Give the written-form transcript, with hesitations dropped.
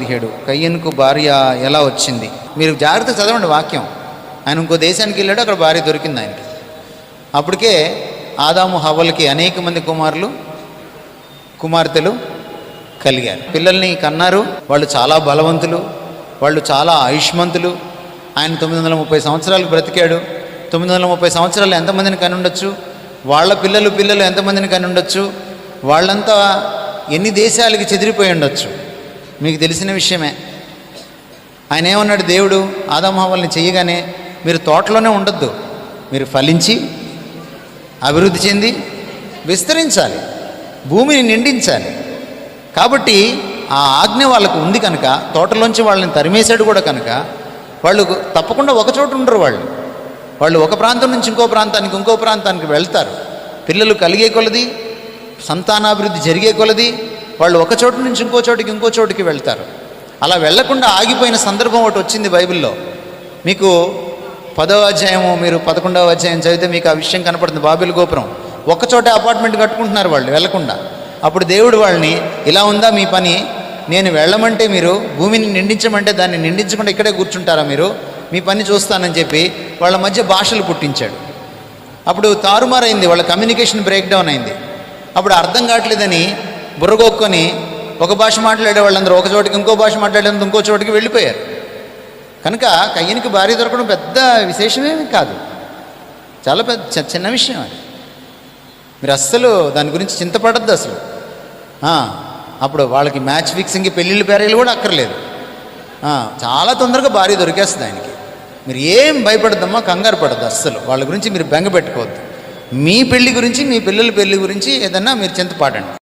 16 కయ్యనుకు భార్య ఎలా వచ్చింది. మీరు జాగ్రత్త చదవండి వాక్యం. ఆయన ఇంకో దేశానికి వెళ్ళాడు, అక్కడ భార్య దొరికింది ఆయనకి. అప్పటికే ఆదాము హవ్వలకి అనేక మంది కుమార్తెలు కలిగారు, పిల్లల్ని కన్నారు. వాళ్ళు చాలా బలవంతులు, వాళ్ళు చాలా ఆయుష్మంతులు. ఆయన 930 సంవత్సరాలు బ్రతికాడు. 930 సంవత్సరాలు ఎంతమందిని కని ఉండొచ్చు? వాళ్ళ పిల్లలు ఎంతమందిని కని ఉండొచ్చు? వాళ్ళంతా ఎన్ని దేశాలకి చెదిరిపోయి ఉండొచ్చు, మీకు తెలిసిన విషయమే. ఆయన ఏమన్నాడు దేవుడు ఆదాము హవ్వల్ని చేయగానే, మీరు తోటలోనే ఉండొద్దు, మీరు ఫలించి అభివృద్ధి చెంది విస్తరించాలి, భూమిని నిండించాలి. కాబట్టి ఆ ఆజ్ఞ వాళ్ళకు ఉంది కనుక, తోటలోంచి వాళ్ళని తరిమేశాడు కూడా కనుక, వాళ్ళు తప్పకుండా ఒక చోట ఉండరు. వాళ్ళు ఒక ప్రాంతం నుంచి ఇంకో ప్రాంతానికి వెళ్తారు. పిల్లలు కలిగే కొలది, సంతానాభివృద్ధి జరిగే కొలది వాళ్ళు ఒక చోటు నుంచి ఇంకో చోటికి వెళ్తారు. అలా వెళ్లకుండా ఆగిపోయిన సందర్భం ఒకటి వచ్చింది బైబిల్లో. మీకు 10వ అధ్యాయము, మీరు 11వ అధ్యాయం చదివితే మీకు ఆ విషయం కనపడుతుంది. బాబెలు గోపురం ఒక్కచోటే అపార్ట్మెంట్ కట్టుకుంటున్నారు వాళ్ళు వెళ్లకుండా. అప్పుడు దేవుడు వాళ్ళని, ఇలా ఉందా మీ పని, నేను వెళ్ళమంటే మీరు భూమిని నిండించమంటే దాన్ని నిండించకుండా ఇక్కడే కూర్చుంటారా, మీరు మీ పని చూస్తానని చెప్పి వాళ్ళ మధ్య భాషలు పుట్టించాడు. అప్పుడు తారుమారైంది, వాళ్ళ కమ్యూనికేషన్ బ్రేక్ డౌన్ అయింది. అప్పుడు అర్థం కావట్లేదని బుర్రగొక్కొని ఒక భాష మాట్లాడే వాళ్ళందరూ ఒక చోటికి, ఇంకో భాష మాట్లాడేందుకు ఇంకో చోటికి వెళ్ళిపోయారు. కనుక కయ్యనికి భార్య దొరకడం పెద్ద విశేషమేమి కాదు, చాలా పెద్ద చిన్న విషయం అది. మీరు అస్సలు దాని గురించి చింతపడద్దు అసలు. అప్పుడు వాళ్ళకి మ్యాచ్ ఫిక్సింగ్కి పెళ్ళిళ్ళ పేర్లు కూడా అక్కర్లేదు. చాలా తొందరగా భార్య దొరికేస్తుంది ఆయనకి. మీరు ఏం భయపడద్దమ్మా, కంగారు పడద్దు అస్సలు. వాళ్ళ గురించి మీరు బెంగ పెట్టుకోవద్దు. మీ పెళ్లి గురించి, మీ పిల్లల పెళ్లి గురించి ఏదన్నా మీరు చింతపడండి.